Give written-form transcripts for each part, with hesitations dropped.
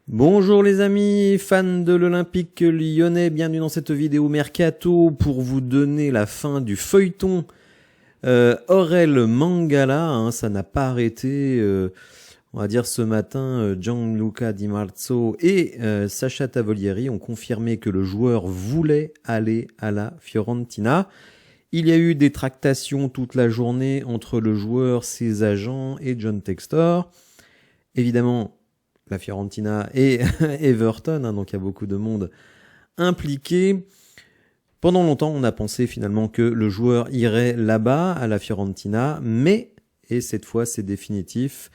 Bonjour les amis, fans de l'Olympique lyonnais, bienvenue dans cette vidéo Mercato pour vous donner la fin du feuilleton Aurel Mangala, ça n'a pas arrêté, on va dire ce matin, Gianluca Di Marzio et Sacha Tavolieri ont confirmé que le joueur voulait aller à la Fiorentina. Il y a eu des tractations toute la journée entre le joueur, ses agents et John Textor. Évidemment, la Fiorentina et Everton, donc il y a beaucoup de monde impliqué. Pendant longtemps, on a pensé finalement que le joueur irait là-bas, à la Fiorentina, mais, et cette fois c'est définitif,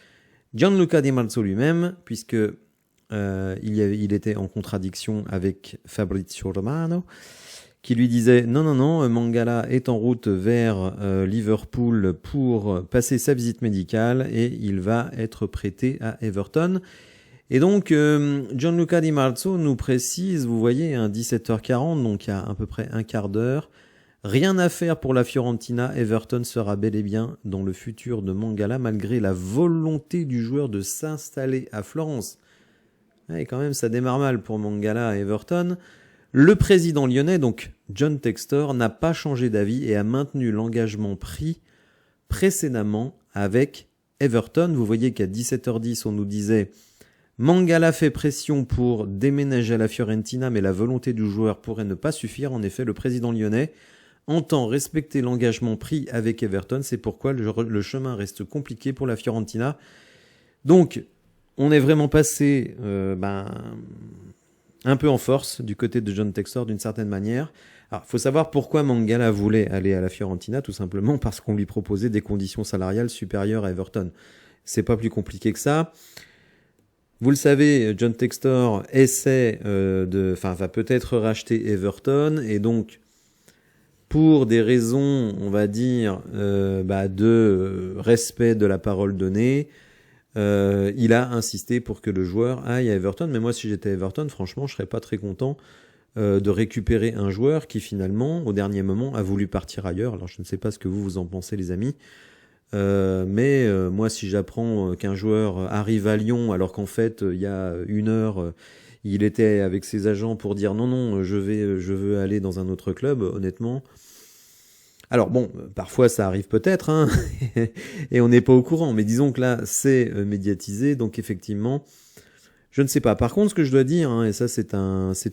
Gianluca Di Marzio lui-même, puisque il était en contradiction avec Fabrizio Romano, qui lui disait non, Mangala est en route vers Liverpool pour passer sa visite médicale et il va être prêté à Everton. Et donc, Gianluca Di Marzio nous précise, vous voyez, 17h40, donc il y a à peu près un quart d'heure, rien à faire pour la Fiorentina, Everton sera bel et bien dans le futur de Mangala, malgré la volonté du joueur de s'installer à Florence. Et quand même, ça démarre mal pour Mangala à Everton. Le président lyonnais, donc John Textor, n'a pas changé d'avis et a maintenu l'engagement pris précédemment avec Everton. Vous voyez qu'à 17h10, on nous disait Mangala fait pression pour déménager à la Fiorentina, mais la volonté du joueur pourrait ne pas suffire. En effet, le président lyonnais entend respecter l'engagement pris avec Everton. C'est pourquoi le chemin reste compliqué pour la Fiorentina. Donc, on est vraiment passé un peu en force du côté de John Textor d'une certaine manière. Alors, il faut savoir pourquoi Mangala voulait aller à la Fiorentina, tout simplement parce qu'on lui proposait des conditions salariales supérieures à Everton. C'est pas plus compliqué que ça. Vous le savez, John Textor va peut-être racheter Everton et donc pour des raisons, on va dire, de respect de la parole donnée, il a insisté pour que le joueur aille à Everton. Mais moi, si j'étais à Everton, franchement, je serais pas très content de récupérer un joueur qui finalement, au dernier moment, a voulu partir ailleurs. Alors, je ne sais pas ce que vous en pensez, les amis. Mais moi, si j'apprends qu'un joueur arrive à Lyon alors qu'en fait, il y a une heure, il était avec ses agents pour dire non, je veux aller dans un autre club, honnêtement. Alors bon, parfois ça arrive peut-être, et on n'est pas au courant, mais disons que là, c'est médiatisé, donc effectivement, je ne sais pas. Par contre, ce que je dois dire, et ça c'est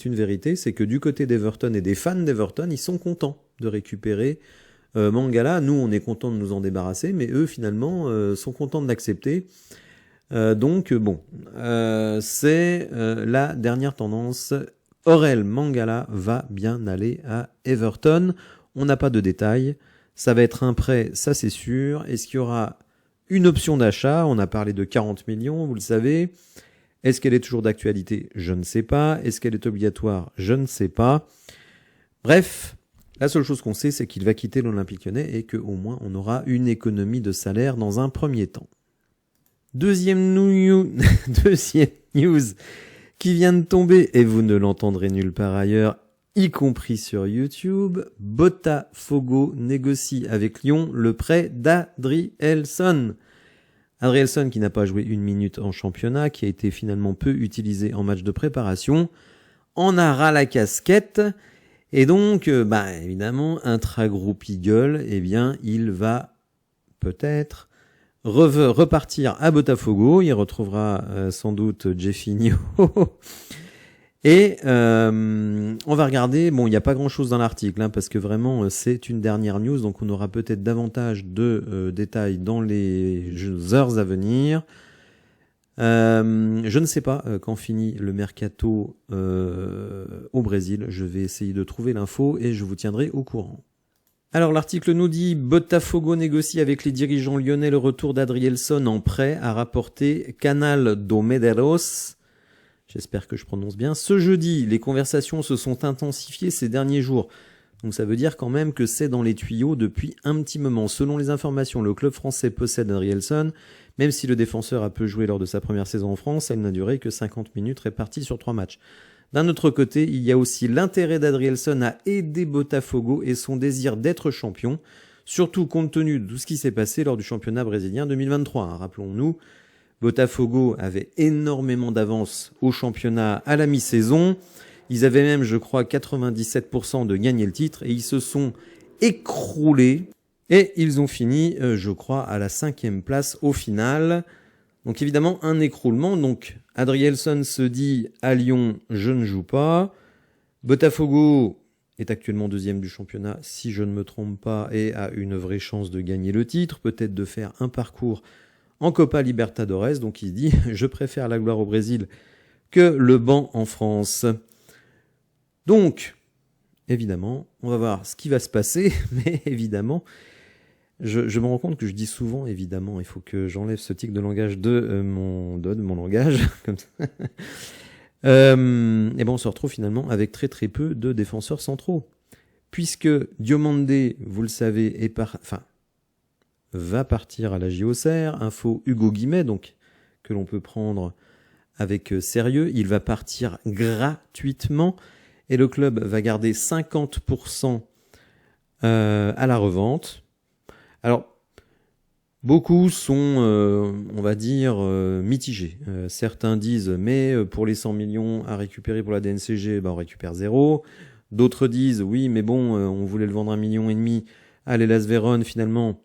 une vérité, c'est que du côté d'Everton et des fans d'Everton, ils sont contents de récupérer Mangala. Nous, on est content de nous en débarrasser, mais eux, finalement, sont contents de l'accepter. C'est la dernière tendance. Aurel Mangala va bien aller à Everton. On n'a pas de détails. Ça va être un prêt, ça c'est sûr. Est-ce qu'il y aura une option d'achat? On a parlé de 40 millions, vous le savez. Est-ce qu'elle est toujours d'actualité? Je ne sais pas. Est-ce qu'elle est obligatoire? Je ne sais pas. Bref, la seule chose qu'on sait, c'est qu'il va quitter l'Olympique lyonnais et qu'au moins on aura une économie de salaire dans un premier temps. Deuxième news qui vient de tomber, et vous ne l'entendrez nulle part ailleurs, y compris sur YouTube. Botafogo négocie avec Lyon le prêt d'Adrielson. Adrielson qui n'a pas joué une minute en championnat, qui a été finalement peu utilisé en match de préparation, en a ras la casquette. Et donc, évidemment, intra-groupe Eagle, il va peut-être repartir à Botafogo. Il retrouvera sans doute Jeffinho. Et on va regarder, il n'y a pas grand-chose dans l'article, parce que vraiment, c'est une dernière news, donc on aura peut-être davantage de détails dans les heures à venir. Je ne sais pas quand finit le mercato au Brésil. Je vais essayer de trouver l'info et je vous tiendrai au courant. Alors l'article nous dit Botafogo négocie avec les dirigeants lyonnais le retour d'Adrielson en prêt, a rapporté Canal do Medeiros. J'espère que je prononce bien. Ce jeudi, les conversations se sont intensifiées ces derniers jours. Donc ça veut dire quand même que c'est dans les tuyaux depuis un petit moment. Selon les informations, le club français possède Adrielson. Même si le défenseur a peu joué lors de sa première saison en France, elle n'a duré que 50 minutes réparties sur 3 matchs. D'un autre côté, il y a aussi l'intérêt d'Adrielson à aider Botafogo et son désir d'être champion, surtout compte tenu de tout ce qui s'est passé lors du championnat brésilien 2023. Rappelons-nous, Botafogo avait énormément d'avance au championnat à la mi-saison. Ils avaient même, je crois, 97% de gagner le titre et ils se sont écroulés. Et ils ont fini, je crois, à la 5e place au final. Donc évidemment, un écroulement. Donc Adrielson se dit à Lyon, je ne joue pas. Botafogo est actuellement 2e du championnat, si je ne me trompe pas, et a une vraie chance de gagner le titre, peut-être de faire un parcours en Copa Libertadores. Donc il dit, je préfère la gloire au Brésil que le banc en France. Donc, évidemment, on va voir ce qui va se passer, mais évidemment, je me rends compte que je dis souvent, évidemment, il faut que j'enlève ce tic de langage de mon langage, comme ça. Et ben on se retrouve finalement avec très très peu de défenseurs centraux, puisque Diomandé, vous le savez, va partir à la JOCR, info Hugo Guimet, donc que l'on peut prendre avec sérieux. Il va partir gratuitement. Et le club va garder 50% à la revente. Alors, beaucoup sont, on va dire, mitigés. Certains disent, mais pour les 100 millions à récupérer pour la DNCG, on récupère 0. D'autres disent, oui, mais bon, on voulait le vendre 1,5 million à l'Hellas Vérone, finalement.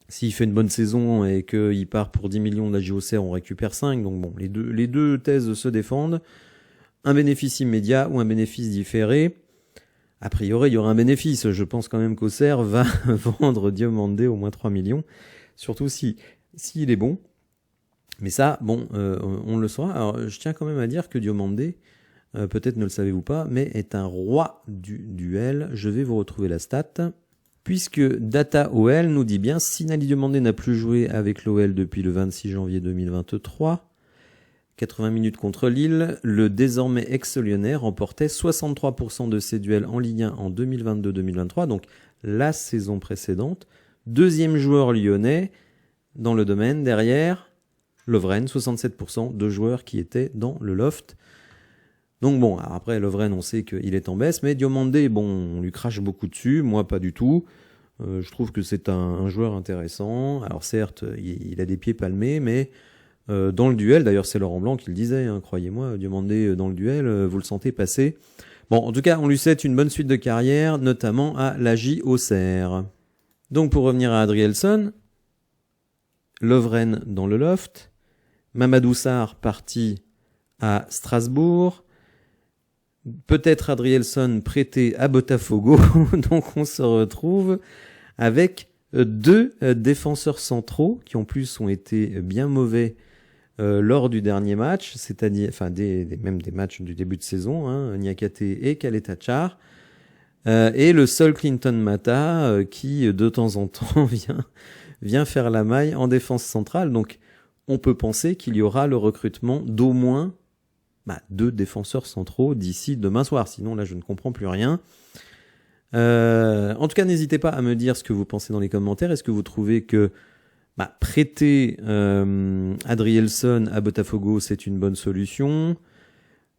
S'il fait une bonne saison et qu'il part pour 10 millions de la JOCR, on récupère 5. Donc bon, les deux thèses se défendent. Un bénéfice immédiat ou un bénéfice différé. A priori, il y aura un bénéfice. Je pense quand même qu'Auxerre va vendre Diomandé au moins 3 millions. Surtout s'il est bon. Mais ça, bon, on le saura. Alors, je tiens quand même à dire que Diomandé, peut-être ne le savez-vous pas, mais est un roi du duel. Je vais vous retrouver la stat. Puisque Data OL nous dit bien, Sinali Diomandé n'a plus joué avec l'OL depuis le 26 janvier 2023. 80 minutes contre Lille, le désormais ex-lyonnais remportait 63% de ses duels en Ligue 1 en 2022-2023, donc la saison précédente. Deuxième joueur lyonnais dans le domaine, derrière Lovren, 67% de joueurs qui étaient dans le loft. Donc bon, alors après Lovren, on sait qu'il est en baisse, mais Diomandé, bon, on lui crache beaucoup dessus, moi pas du tout. Je trouve que c'est un joueur intéressant. Alors certes, il a des pieds palmés, mais dans le duel, d'ailleurs c'est Laurent Blanc qui le disait, hein, croyez-moi, Diomandé dans le duel, vous le sentez passer. Bon, en tout cas, on lui souhaite une bonne suite de carrière, notamment à la JOCR. Donc pour revenir à Adrielson, Lovren dans le loft, Mamadou Sarr parti à Strasbourg, peut-être Adrielson prêté à Botafogo, donc on se retrouve avec deux défenseurs centraux qui en plus ont été bien mauvais lors du dernier match, c'est-à-dire, enfin même des matchs du début de saison, hein, Niakate et Kaleta-Char, et le seul Clinton Mata qui de temps en temps vient faire la maille en défense centrale. Donc on peut penser qu'il y aura le recrutement d'au moins 2 défenseurs centraux d'ici demain soir. Sinon là je ne comprends plus rien. En tout cas, n'hésitez pas à me dire ce que vous pensez dans les commentaires. Est-ce que vous trouvez que prêter Adrielson à Botafogo, c'est une bonne solution?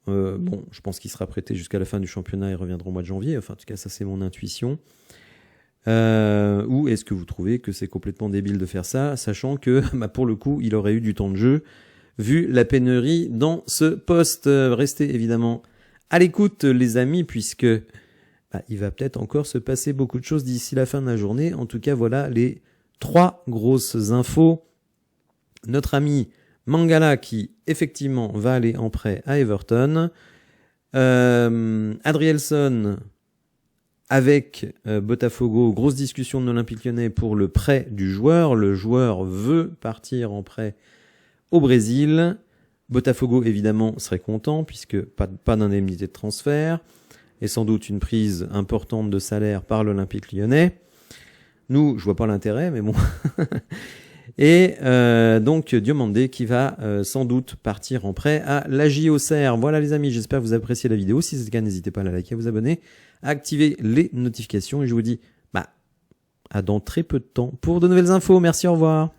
Bon, je pense qu'il sera prêté jusqu'à la fin du championnat et reviendra au mois de janvier. Enfin, en tout cas, ça, c'est mon intuition. Ou est-ce que vous trouvez que c'est complètement débile de faire ça, sachant que, pour le coup, il aurait eu du temps de jeu, vu la pénurie dans ce poste. Restez évidemment à l'écoute, les amis, puisque il va peut-être encore se passer beaucoup de choses d'ici la fin de la journée. En tout cas, voilà les 3 grosses infos. Notre ami Mangala qui, effectivement, va aller en prêt à Everton. Adrielson avec Botafogo, grosse discussion de l'Olympique Lyonnais pour le prêt du joueur. Le joueur veut partir en prêt au Brésil. Botafogo, évidemment, serait content puisque pas d'indemnité de transfert et sans doute une prise importante de salaire par l'Olympique Lyonnais. Nous, je vois pas l'intérêt, mais bon. Et donc Diomandé qui va sans doute partir en prêt à la JOCR. Voilà les amis, j'espère que vous appréciez la vidéo. Si c'est le cas, n'hésitez pas à la liker, à vous abonner, à activer les notifications. Et je vous dis à dans très peu de temps pour de nouvelles infos. Merci, au revoir.